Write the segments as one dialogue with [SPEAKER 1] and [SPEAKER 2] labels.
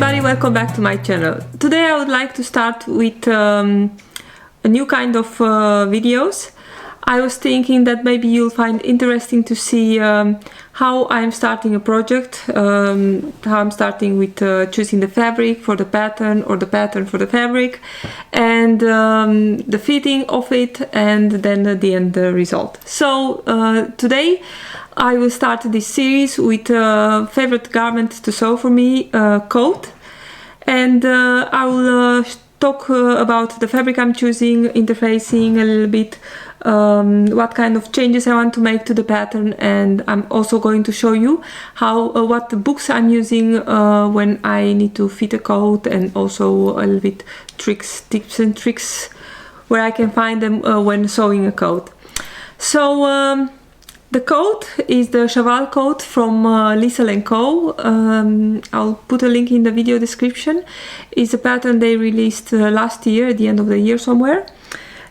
[SPEAKER 1] everybody, welcome back to my channel. Today I would like to start with a new kind of videos. I was thinking that maybe you'll find interesting to see how I'm starting a project, how I'm starting with choosing the fabric for the pattern or the pattern for the fabric, and the fitting of it, and then at the end the result. So today I will start this series with a favorite garment to sew for me, coat, and I will talk about the fabric I'm choosing, interfacing a little bit, what kind of changes I want to make to the pattern, and I'm also going to show you how what books I'm using when I need to fit a coat, and also a little bit tips and tricks where I can find them when sewing a coat. So the coat is the Chaval Coat from Liesel & Co. I'll put a link in the video description. It's a pattern they released last year, at the end of the year somewhere.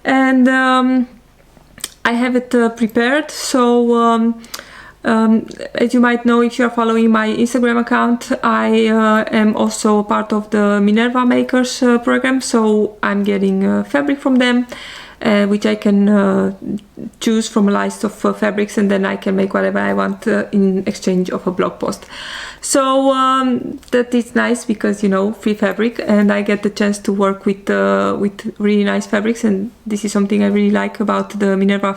[SPEAKER 1] And I have it prepared. So as you might know, if you are following my Instagram account, I am also part of the Minerva Makers program. So I'm getting fabric from them, which I can choose from a list of fabrics, and then I can make whatever I want in exchange of a blog post. So that is nice because, you know, free fabric, and I get the chance to work with really nice fabrics, and this is something I really like about the Minerva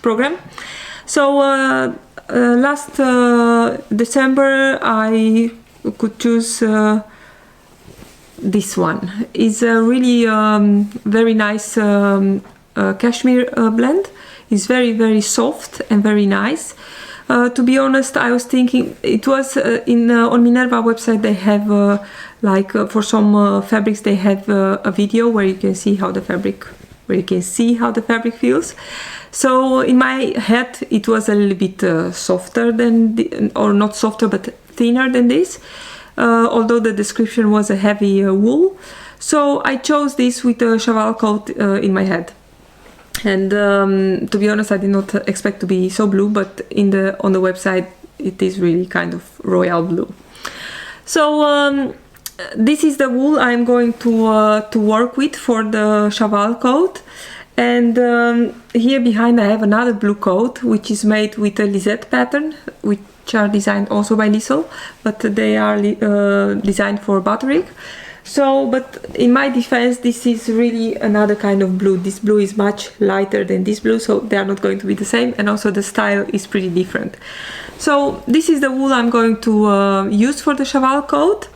[SPEAKER 1] program. So last December I could choose this one. Is a really very nice cashmere blend. It's very soft and very nice. To be honest, I was thinking it was on Minerva website they have like for some fabrics they have a video where you can see how the fabric feels. So in my head it was a little bit softer than or not softer but thinner than this. Although the description was a heavy wool, so I chose this with a Chaval Coat in my head. And to be honest, I did not expect to be so blue, but on the website it is really kind of royal blue. So this is the wool I'm going to work with for the Chaval Coat. And here behind I have another blue coat which is made with a Lisette pattern, which are designed also by Liesel, but they are designed for batik. So, but in my defense, this is really another kind of blue. This blue is much lighter than this blue, so they are not going to be the same, and also the style is pretty different. So this is the wool I'm going to use for the Chaval Coat,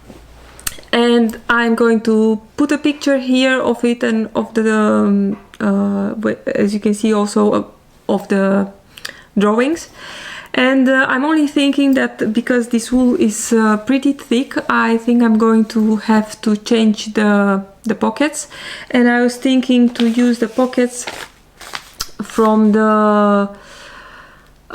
[SPEAKER 1] and I'm going to put a picture here of it and of the as you can see also of the drawings. And I'm only thinking that because this wool is pretty thick, I think I'm going to have to change the pockets, and I was thinking to use the pockets from the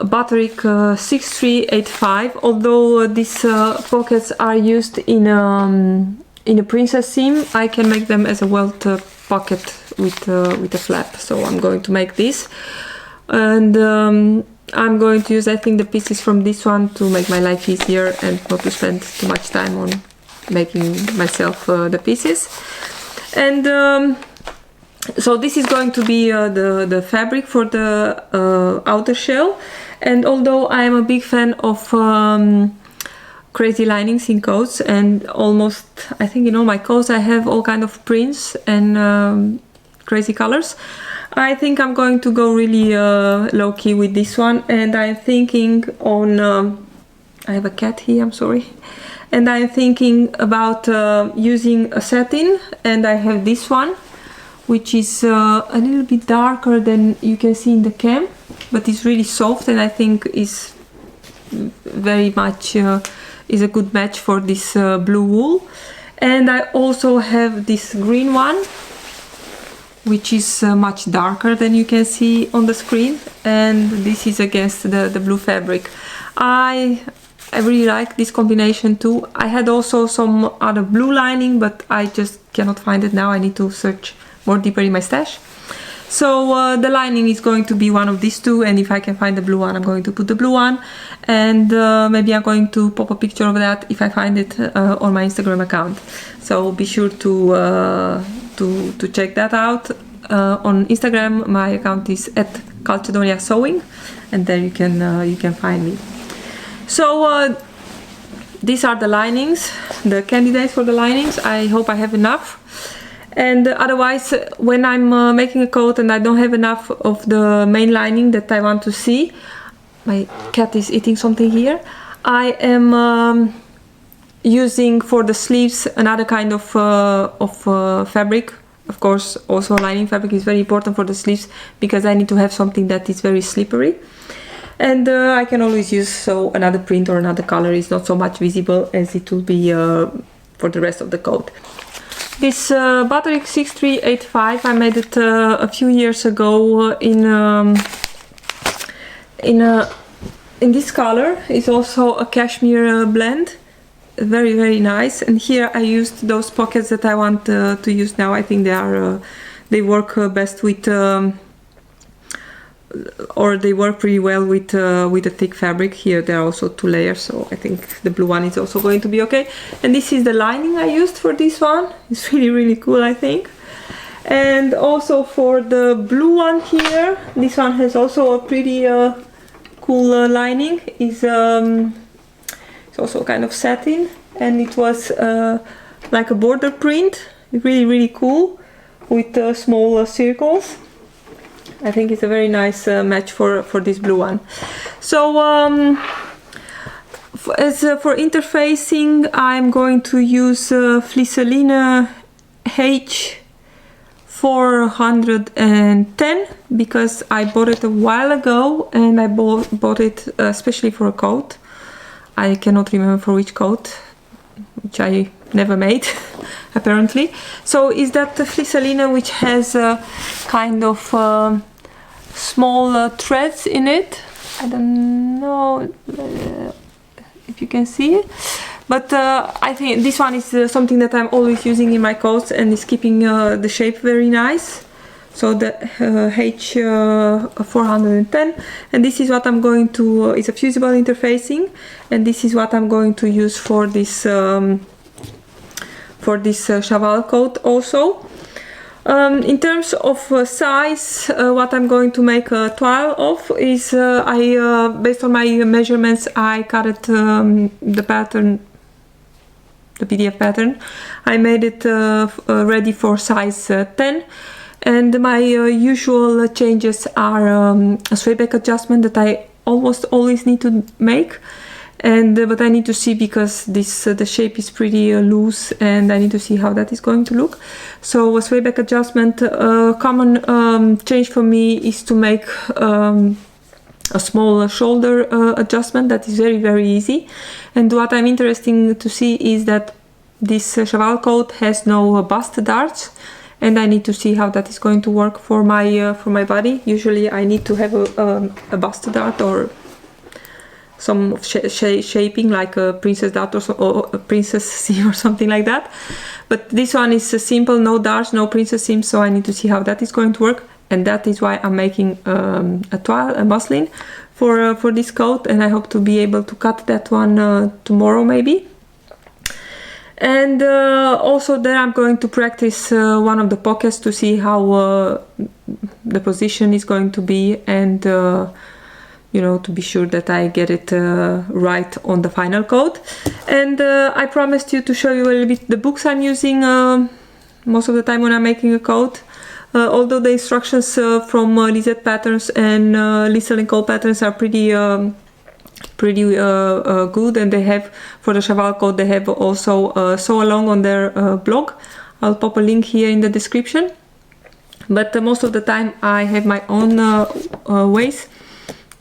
[SPEAKER 1] batik 6385, although these pockets are used in a princess seam. I can make them as a Welt pocket with a flap, so I'm going to make this. And I'm going to use, I think, the pieces from this one to make my life easier and not to spend too much time on making myself the pieces. And so this is going to be the fabric for the outer shell. And although I am a big fan of crazy linings in coats, and almost, I think in all my coats I have all kind of prints and crazy colors, I think I'm going to go really low-key with this one, and I'm thinking on I have a cat here, I'm sorry, and I'm thinking about using a satin, and I have this one which is a little bit darker than you can see in the cam, but it's really soft, and I think is very much is a good match for this blue wool. And I also have this green one which is much darker than you can see on the screen, and this is against the blue fabric. I really like this combination too. I had also some other blue lining, but I just cannot find it now. I need to search more deeper in my stash. So the lining is going to be one of these two, and if I can find the blue one, I'm going to put the blue one, and maybe I'm going to pop a picture of that if I find it on my Instagram account. So be sure to check that out. On Instagram, my account is @calcedonia_sewing, and there you can find me. So these are the linings, the candidates for the linings. I hope I have enough. And otherwise, when I'm making a coat and I don't have enough of the main lining that I want to see, my cat is eating something here, I am using for the sleeves another kind of fabric. Of course, also lining fabric is very important for the sleeves because I need to have something that is very slippery. And I can always use another print or another color. Is not so much visible as it will be for the rest of the coat. This Butterick 6385, I made it a few years ago in this color. It's also a cashmere blend, very, very nice. And here I used those pockets that I want to use now. I think they work best with, or they work pretty well with a thick fabric. Here there are also 2 layers, so I think the blue one is also going to be okay. And this is the lining I used for this one. It's really, really cool, I think. And also for the blue one here, this one has also a pretty cool lining. It's also kind of satin, and it was like a border print. Really, really cool with small circles. I think it's a very nice match for this blue one. So as for interfacing, I'm going to use Flisseline H410 because I bought it a while ago, and I bought it especially for a coat. I cannot remember for which coat, which I never made apparently. So is that the Flisseline which has a kind of small threads in it. I don't know if you can see it, but I think this one is something that I'm always using in my coats and is keeping the shape very nice. So the H410, and this is what I'm going to, it's a fusible interfacing, and this is what I'm going to use for this Chaval coat also. In terms of size, what I'm going to make a toile of is, based on my measurements, I cut it, the pattern, the PDF pattern. I made it ready for size 10, and my usual changes are a sway back adjustment that I almost always need to make. But I need to see because the shape is pretty loose, and I need to see how that is going to look. So a sway back adjustment, common change for me is to make a small shoulder adjustment. That is very, very easy. And what I'm interested to see is that this Chaval coat has no bust darts, and I need to see how that is going to work for my body. Usually I need to have a bust dart or some shaping like a princess dart or a princess seam or something like that. But this one is simple, no darts, no princess seams, so I need to see how that is going to work. And that is why I'm making a toile, a muslin for this coat, and I hope to be able to cut that one tomorrow maybe. And also there I'm going to practice one of the pockets to see how the position is going to be, and you know, to be sure that I get it right on the final coat. And I promised you to show you a little bit the books I'm using most of the time when I'm making a coat. Although the instructions from Lisette Patterns and Liesel & Co Patterns are pretty good, and they have, for the Chaval coat, they have also sew along on their blog. I'll pop a link here in the description. But most of the time I have my own ways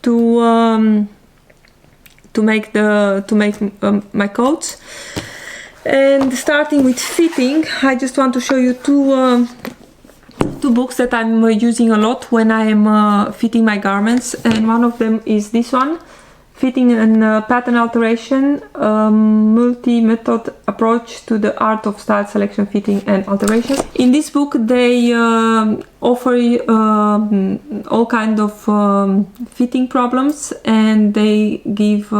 [SPEAKER 1] to make my coats. And starting with fitting, I just want to show you two books that I'm using a lot when I am fitting my garments, and one of them is this one, Fitting and Pattern Alteration, multi-method approach to the art of style selection, fitting and alteration. In this book they offer all kind of fitting problems, and they give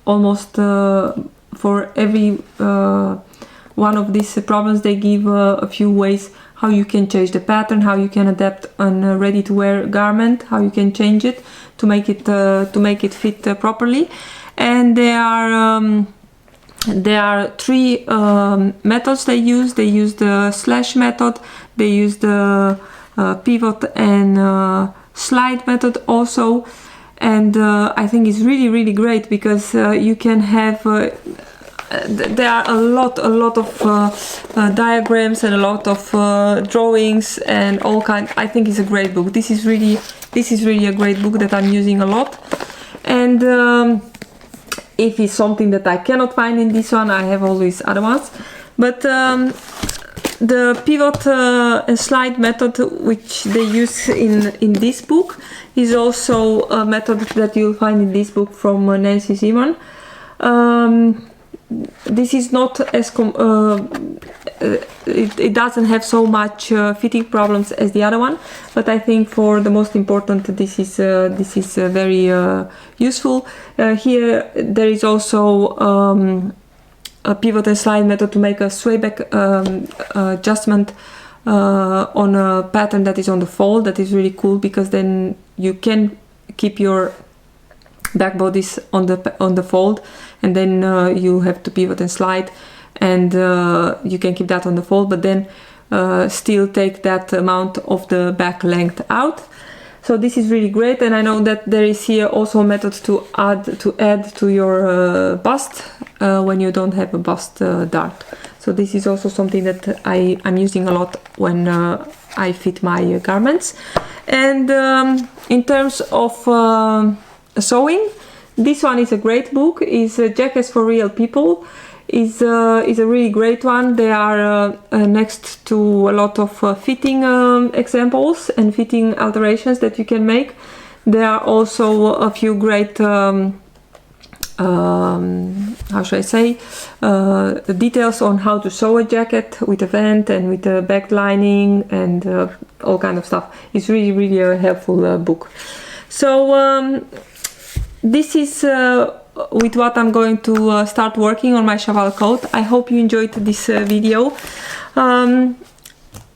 [SPEAKER 1] almost for every one of these problems they give a few ways how you can change the pattern, how you can adapt a ready-to-wear garment, how you can change it to make it fit properly. And there are three methods they use. They use the slash method, they use the pivot and slide method also. And I think it's really great because you can have there are a lot of diagrams and a lot of drawings and all kind. I think it's a great book. This is really a great book that I'm using a lot. And if it's something that I cannot find in this one, I have always other ones. But the pivot and slide method which they use in this book is also a method that you'll find in this book from Nancy Simon. This is not as it doesn't have so much fitting problems as the other one, but I think for the most important this is very useful. Here there is also a pivot and slide method to make a sway back adjustment on a pattern that is on the fold. That is really cool because then you can keep your back bodies on the fold, and then you have to pivot and slide, and you can keep that on the fold, but then still take that amount of the back length out. So this is really great. And I know that there is here also a method to add to your bust when you don't have a bust dart. So this is also something that I'm using a lot when I fit my garments. And in terms of sewing, this one is a great book. Is Jackets for Real People. Is a really great one. They are next to a lot of fitting examples and fitting alterations that you can make. There are also a few great how should I say, details on how to sew a jacket with a vent and with a back lining and all kind of stuff. It's really a helpful book. So this is with what I'm going to start working on my Chaval coat. I hope you enjoyed this video.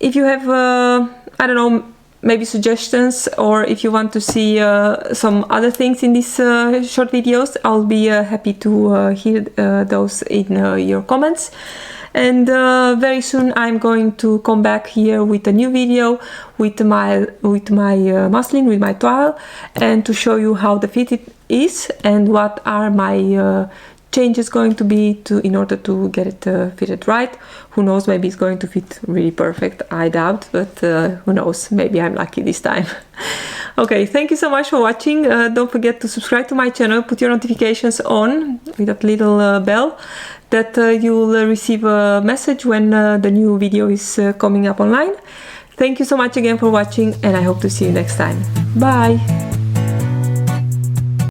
[SPEAKER 1] If you have I don't know, maybe suggestions, or if you want to see some other things in these short videos, I'll be happy to hear those in your comments. And very soon I'm going to come back here with a new video with my muslin, with my toile, and to show you how the fit is and what are my changes going to be in order to get it fitted right. Who knows, maybe it's going to fit really perfect. I doubt, but who knows, maybe I'm lucky this time. Okay, thank you so much for watching. Don't forget to subscribe to my channel, put your notifications on with that little bell, that you'll receive a message when the new video is coming up online. Thank you so much again for watching, and I hope to see you next time. Bye!